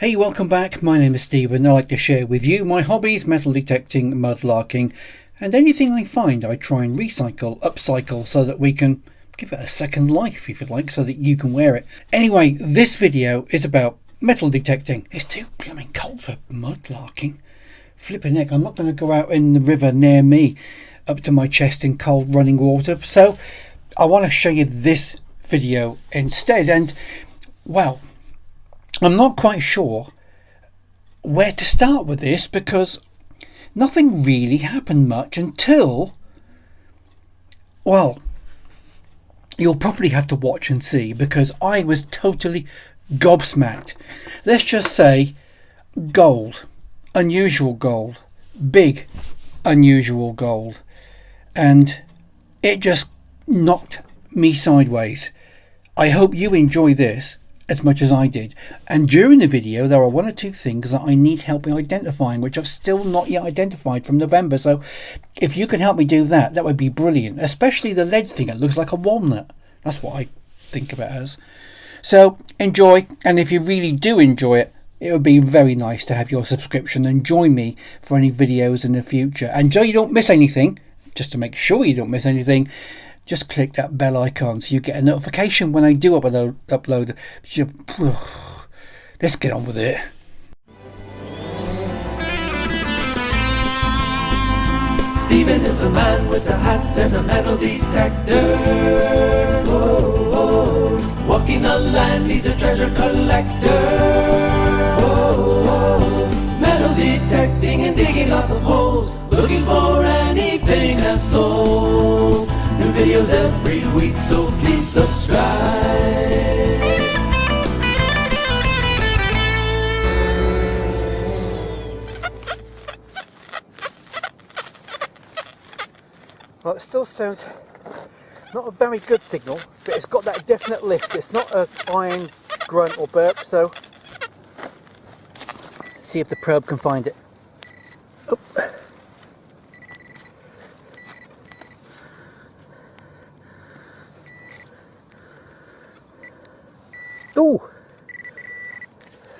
Hey, welcome back. My name is Stephen. I like to share with you my hobbies, metal detecting, mudlarking, and anything I find I try and recycle, upcycle, so that we can give it a second life, if you like, so that you can wear it. Anyway, this video is about metal detecting. It's too blooming cold for mudlarking. Flipping heck, I'm not going to go out in the river near me up to my chest in cold running water. So I want to show you this video instead. And, well, I'm not quite sure where to start with this because nothing really happened much until, well, you'll probably have to watch and see because I was totally gobsmacked. Let's just say gold, unusual gold, big unusual gold, and it just knocked me sideways. I hope you enjoy this as much as I did, and during the video there are one or two things that I need help in identifying, which I've still not yet identified from November. So if you can help me do that, that would be brilliant, especially the lead thing. It looks like a walnut. That's what I think of it as. So enjoy, and if you really do enjoy it, it would be very nice to have your subscription and join me for any videos in the future. And so you don't miss anything, just to make sure you don't miss anything, just click that bell icon so you get a notification when I do upload. Let's get on with it. Stephen is the man with the hat and the metal detector. Whoa, whoa. Walking the land, he's a treasure collector. Whoa, whoa. Metal detecting and digging lots of holes, looking for anything that's old. New videos every week, so please subscribe. Well, it still sounds not a very good signal, but it's got that definite lift. It's not a iron grunt or burp, so see if the probe can find it. Oop. Oh,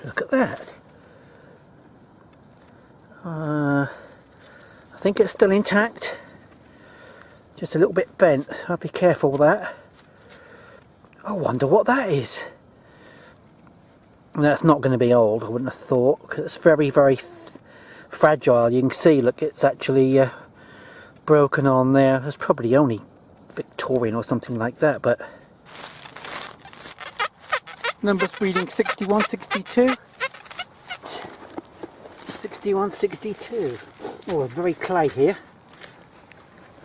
look at that. I think it's still intact, just a little bit bent. I'll be careful with that. I wonder what that is. And that's not going to be old, I wouldn't have thought, because it's very, very fragile. You can see, look, it's actually broken on there. It's probably only Victorian or something like that, but numbers reading 61, 62. 61, 62. Oh, very clay here.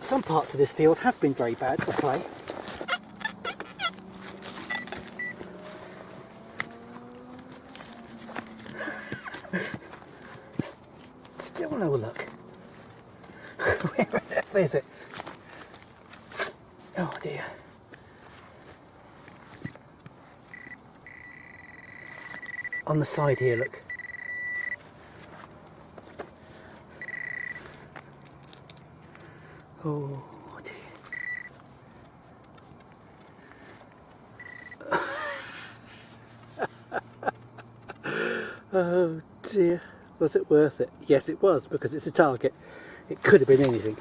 Some parts of this field have been very bad for clay. Still no luck. Where on earth is it? Oh dear. On the side here, look. Oh dear. Oh dear. Was it worth it? Yes, it was, because it's a target. It could have been anything.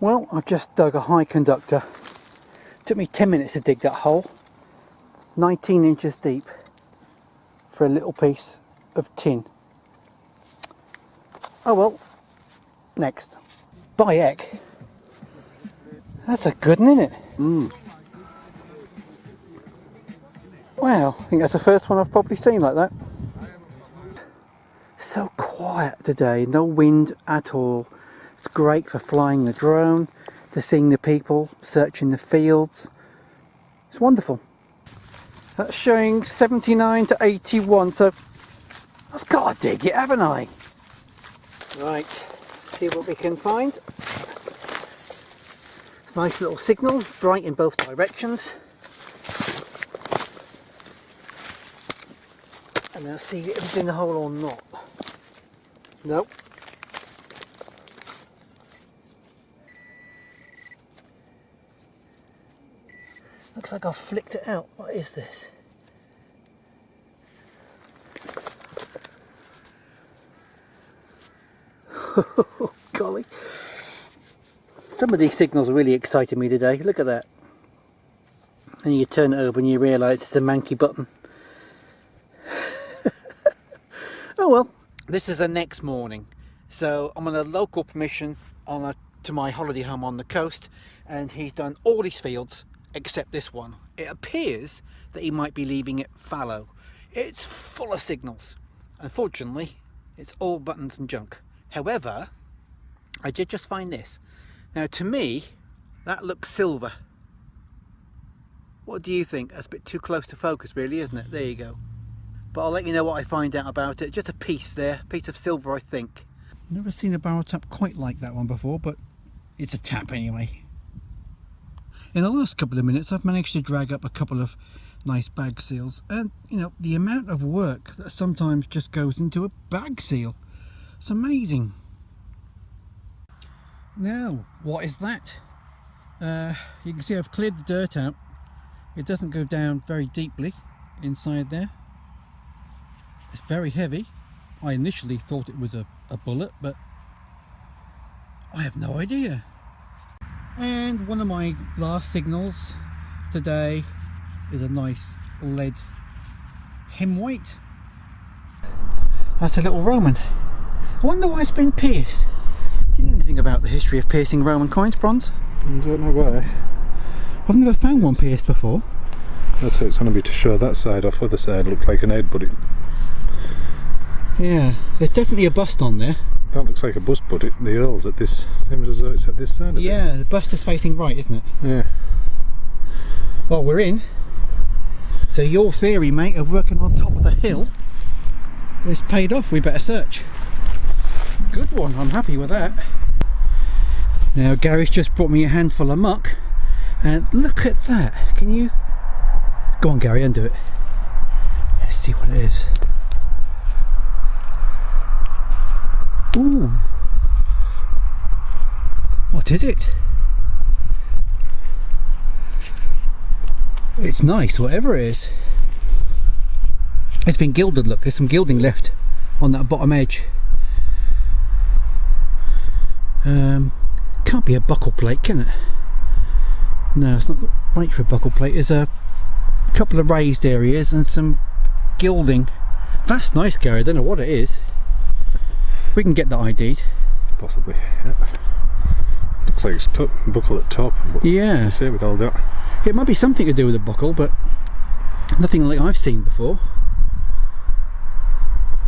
Well, I've just dug a high conductor. Took me 10 minutes to dig that hole. 19 inches deep for a little piece of tin. Oh well. Next. By heck. That's a good one, isn't it? Wow, I think that's the first one I've probably seen like that. So quiet today, no wind at all. It's great for flying the drone, for seeing the people, searching the fields. It's wonderful. That's showing 79 to 81, so I've got to dig it, haven't I? Right, see what we can find. Nice little signal, bright in both directions. And now see if it's in the hole or not. Nope. Looks like I've flicked it out. What is this? Golly. Some of these signals really excited me today. Look at that. And you turn it over and you realise it's a manky button. Oh well. This is the next morning. So I'm on a local permission to my holiday home on the coast, and he's done all these fields except this one. It appears that he might be leaving it fallow. It's full of signals. Unfortunately, it's all buttons and junk. However, I did just find this. Now to me, that looks silver. What do you think? That's a bit too close to focus really, isn't it? There you go. But I'll let you know what I find out about it. Just a piece there, a piece of silver I think. Never seen a barrel tap quite like that one before, but it's a tap anyway. In the last couple of minutes I've managed to drag up a couple of nice bag seals, and you know, the amount of work that sometimes just goes into a bag seal, it's amazing. Now what is that? You can see I've cleared the dirt out. It doesn't go down very deeply inside there. It's very heavy. I initially thought it was a bullet, but I have no idea. And one of my last signals today is a nice lead hem weight. That's a little Roman. I wonder why it's been pierced. Do you know anything about the history of piercing Roman coins, Bronze? I don't know why. I've never found one pierced before. That's how it's going to be to show that side off. Other side looked like an head, but Yeah, there's definitely a bust on there. that looks like a bust, but the earl's at this, same as though it's at this side of it. Yeah, the bust is facing right, isn't it? Yeah. Well, we're in. So your theory, mate, of working on top of the hill is paid off. We better search. Good one, I'm happy with that. Now Gary's just brought me a handful of muck, and look at that. Can you go on, Gary, undo it. Let's see what it is. Ooh, what is it? It's nice, whatever it is. It's been gilded, look, there's some gilding left on that bottom edge. Can't be a buckle plate, can it? No, it's not right for a buckle plate. There's a couple of raised areas and some gilding. That's nice, Gary, I don't know what it is. We can get that ID'd. Possibly, yeah. Looks like it's buckle at top. But yeah. You see it with all that. It might be something to do with the buckle, but nothing like I've seen before.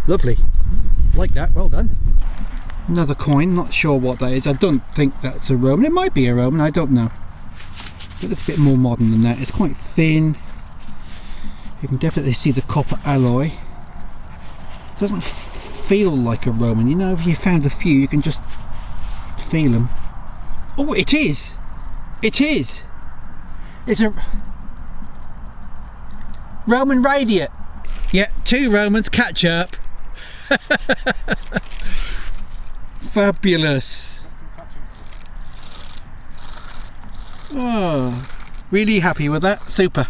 Lovely. Like that, well done. Another coin, not sure what that is. I don't think that's a Roman. It might be a Roman, I don't know. It looks a bit more modern than that. It's quite thin. You can definitely see the copper alloy. It doesn't feel like a Roman. You know, if you found a few, you can just feel them. Oh, it is! It is! It's a Roman radiate. Yeah, 2 Romans catch up. Fabulous. Oh, really happy with that. Super.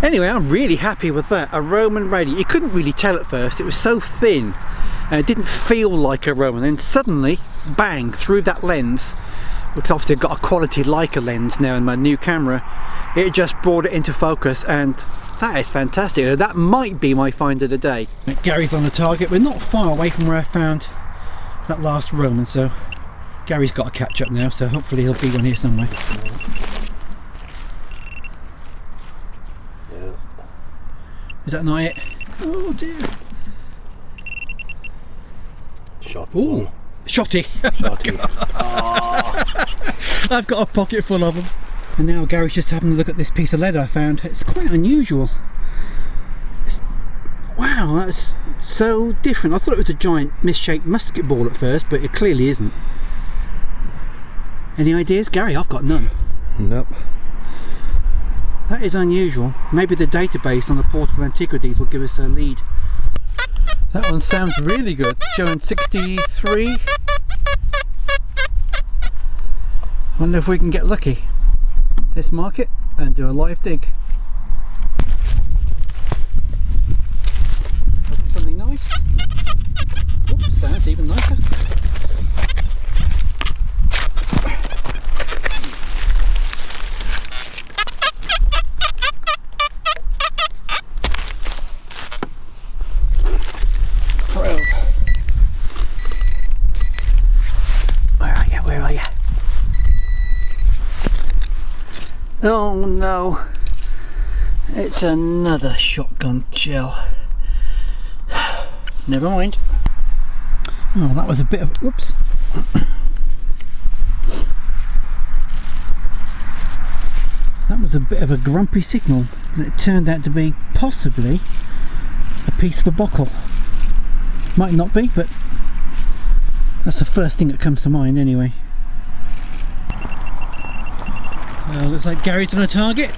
Anyway, I'm really happy with that. A Roman radiate. You couldn't really tell at first. It was so thin and it didn't feel like a Roman. Then suddenly, bang, through that lens, because obviously I've got a quality Leica lens now in my new camera, it just brought it into focus, and that is fantastic. That might be my find of the day. Gary's on the target. We're not far away from where I found that last Roman, so Gary's got to catch up now, so hopefully he'll be one here somewhere. Yeah. Is that not it? Oh dear. Shot. Ooh, shotty. Shotty. Oh. I've got a pocket full of them. And now Gary's just having a look at this piece of lead I found. It's quite unusual. Wow, that's so different. I thought it was a giant misshaped musket ball at first, but it clearly isn't. Any ideas, Gary? I've got none. Nope. That is unusual. Maybe the database on the portable antiquities will give us a lead. That one sounds really good. Showing 63. Wonder if we can get lucky. Let's mark it and do a live dig. Something nice. Oops, sounds even nicer. Oh no, it's another shotgun shell. Never mind. Oh, that was a bit of, whoops. That was a bit of a grumpy signal, and it turned out to be possibly a piece of a buckle. Might not be, but that's the first thing that comes to mind anyway. Well, looks like Gary's on a target.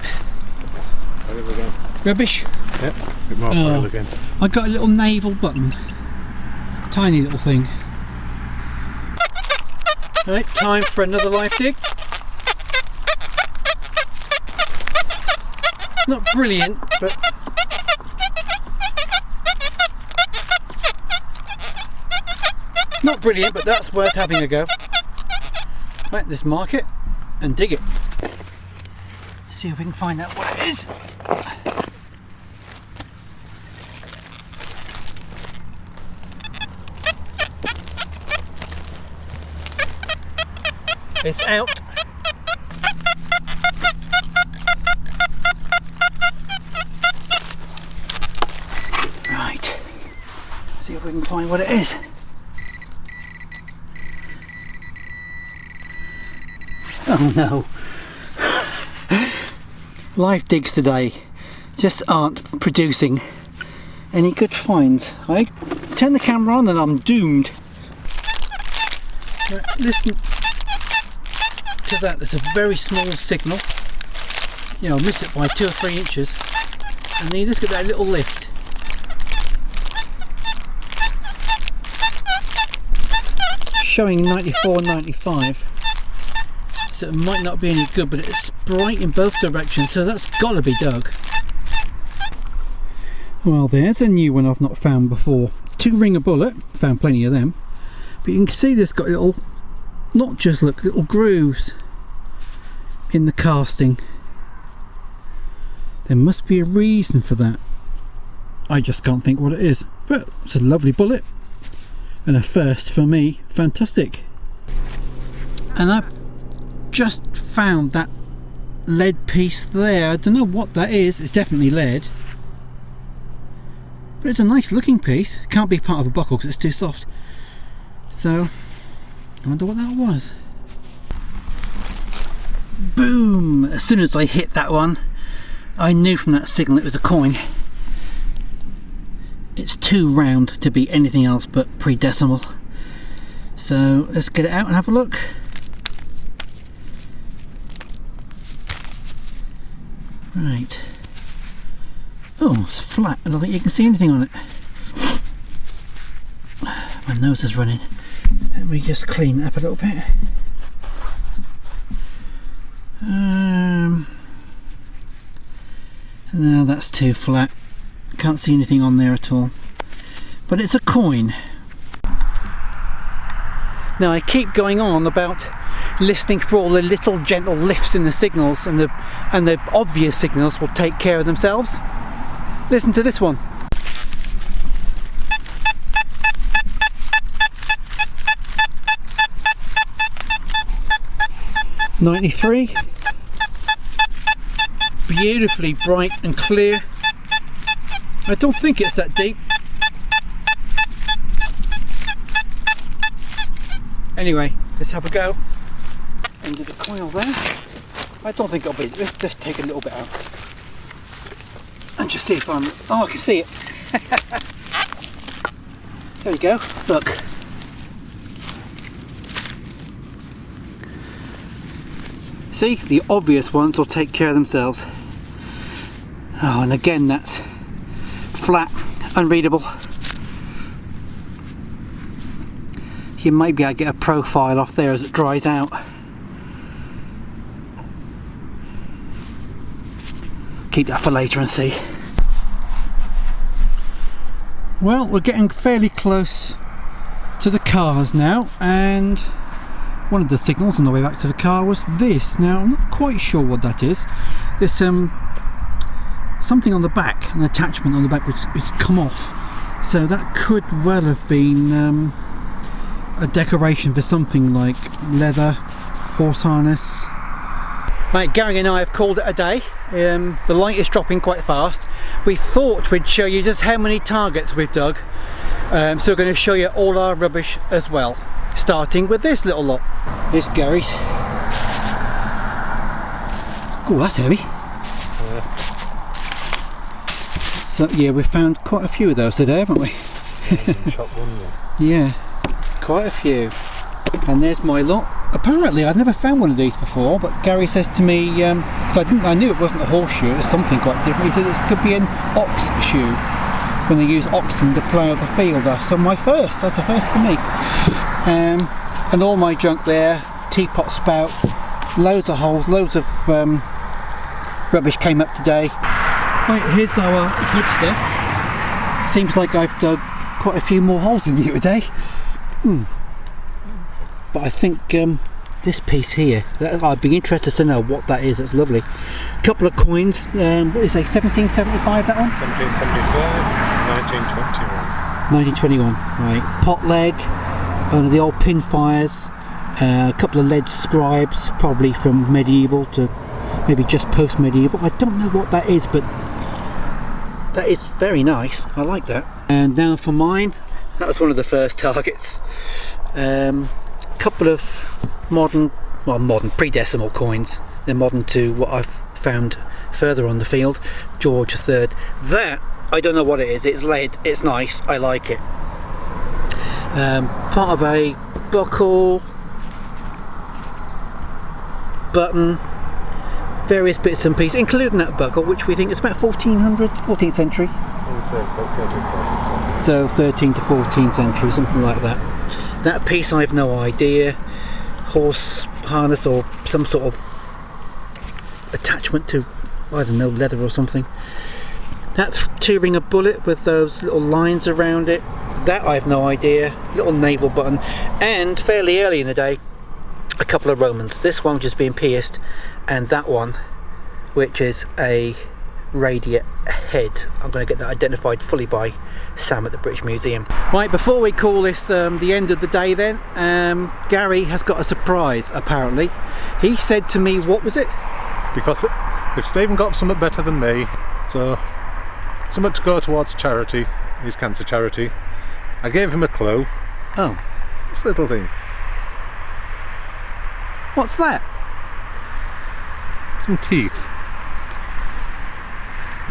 Rubbish. Yep, bit more failed again. I got a little naval button. Tiny little thing. Right, time for another live dig. Not brilliant, but that's worth having a go. Right, let's mark it and dig it. See if we can find out what it is. It's out. Right. See if we can find what it is. Oh no. Live digs today just aren't producing any good finds. I turn the camera on and I'm doomed. Right, listen to that. There's a very small signal. You know, I'll miss it by 2 or 3 inches, and then you just get that little lift. Showing 94, 95. So it might not be any good, but it's bright in both directions, so that's got to be dug. Well, there's a new one I've not found before. 2-ringer bullet, found plenty of them, but you can see there's got little, not just little grooves in the casting. There must be a reason for that. I just can't think what it is, but it's a lovely bullet and a first for me. Fantastic. And I've just found that lead piece there. I don't know what that is. It's definitely lead, but it's a nice looking piece. Can't be part of a buckle because it's too soft. So I wonder what that was. Boom! As soon as I hit that one, I knew from that signal it was a coin. It's too round to be anything else but pre-decimal. So let's get it out and have a look. Right. Oh, it's flat. I don't think you can see anything on it. My nose is running. Let me just clean it up a little bit. No, that's too flat. Can't see anything on there at all. But it's a coin. Now I keep going on about listening for all the little gentle lifts in the signals, and the obvious signals will take care of themselves. Listen to this one. .93. Beautifully bright and clear. I don't think it's that deep. Anyway, let's have a go. Into the coil there. I don't think it'll be. Let's just take a little bit out and just see if I'm. Oh, I can see it. There we go. Look. See, the obvious ones will take care of themselves. Oh, and again, that's flat, unreadable. You might be able to get a profile off there as it dries out. Keep that for later and see. Well, we're getting fairly close to the cars now, and one of the signals on the way back to the car was this. Now I'm not quite sure what that is. There's something on the back, an attachment on the back which come off, so that could well have been a decoration for something like leather, horse harness. Right, Garry and I have called it a day. The light is dropping quite fast. We thought we'd show you just how many targets we've dug. So we're going to show you all our rubbish as well. Starting with this little lot. Here's Garry's. Oh, that's heavy. Yeah. So yeah, we've found quite a few of those today, haven't we? Shot one, Yeah, quite a few. And there's my lot. Apparently I'd never found one of these before, but Garry says to me, because I knew it wasn't a horseshoe, it was something quite different. He said it could be an ox shoe, when they use oxen to plough the field. So that's a first for me. And all my junk there, teapot spout, loads of holes, loads of rubbish came up today. Right, here's our good stuff. Seems like I've dug quite a few more holes than you today. But I think this piece here, I'd be interested to know what that is. It's lovely. A couple of coins. What is it, 1775 that one? 1775, 1921. 1921, right. Pot leg, one of the old pin fires, a couple of lead scribes, probably from medieval to maybe just post-medieval. I don't know what that is, but that is very nice. I like that. And now for mine, that was one of the first targets. Couple of modern pre-decimal coins. They're modern to what I've found further on the field. George III. That, I don't know what it is. It's lead. It's nice. I like it. Part of a buckle, button, various bits and pieces, including that buckle, which we think is about 14th century. I would say about 13th, 14th century. So 13th to 14th century, something like that. That piece, I have no idea. Horse harness or some sort of attachment to, I don't know, leather or something. That two-ring of bullet with those little lines around it, that I have no idea. Little naval button. And fairly early in the day, a couple of Romans. This one just being pierced, and that one, which is a radiate head. I'm going to get that identified fully by Sam at the British Museum. Right, before we call this the end of the day then, Garry has got a surprise apparently. He said to me, what was it? Because if Stephen got something better than me, so something to go towards charity, his cancer charity, I gave him a clue. Oh. This little thing. What's that? Some teeth.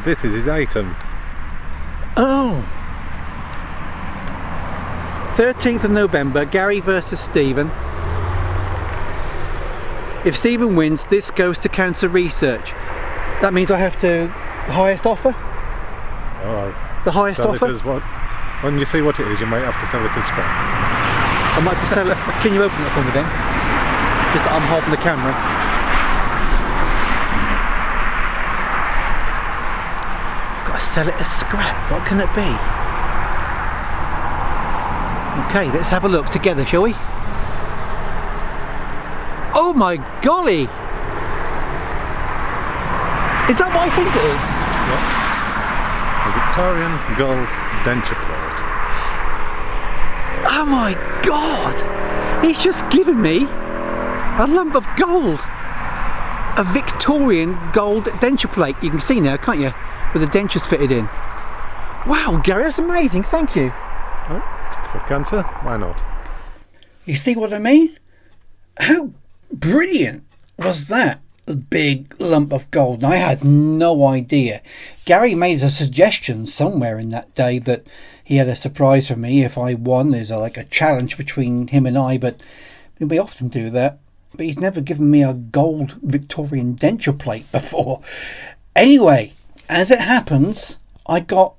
This is his item. Oh. 13th of November, Garry versus Stephen. If Stephen wins, this goes to cancer research. That means I have to highest offer? Oh, The highest sell offer? it as what? When you see what it is, you might have to sell it as scrap. I might have to sell it. Can you open it for me then? Just that I'm holding the camera. I've got to sell it as scrap. What can it be? Okay, let's have a look together, shall we? Oh my golly! Is that what I think it is? A Victorian gold denture plate. Oh my god! He's just given me a lump of gold! A Victorian gold denture plate. You can see now, can't you? With the dentures fitted in. Wow, Garry, that's amazing, thank you. Oh, for cancer? Why not? You see what I mean? How brilliant was that big lump of gold? I had no idea. Garry made a suggestion somewhere in that day that he had a surprise for me if I won. There's like a challenge between him and I, but we often do that. But he's never given me a gold Victorian denture plate before. Anyway, as it happens, I can't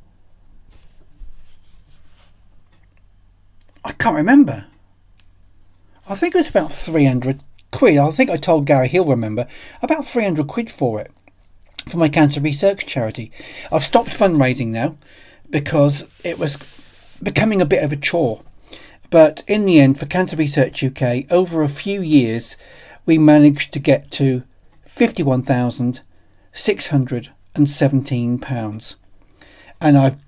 remember. I think it was about 300 quid. I think I told Garry, he'll remember. About 300 quid for it. For my cancer research charity. I've stopped fundraising now because it was becoming a bit of a chore. But in the end, for Cancer Research UK, over a few years, we managed to get to £51,617. And I've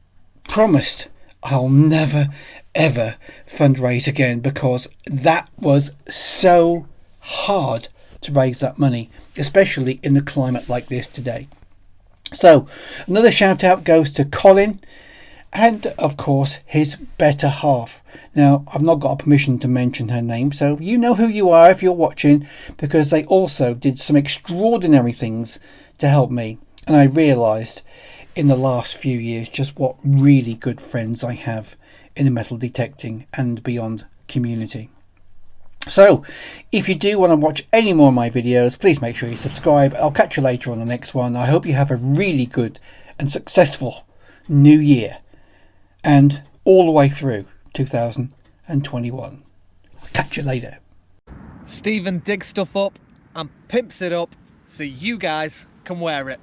promised I'll never ever fundraise again because that was so hard to raise that money, especially in the climate like this today. So another shout out goes to Colin and of course his better half. Now I've not got permission to mention her name, so you know who you are if you're watching, because they also did some extraordinary things to help me, and I realised in the last few years just what really good friends I have in the metal detecting and beyond community. So if you do want to watch any more of my videos, please make sure you subscribe. I'll catch you later on the next one. I hope you have a really good and successful new year and all the way through 2021. I'll catch you later. Stephen digs stuff up and pimps it up so you guys can wear it.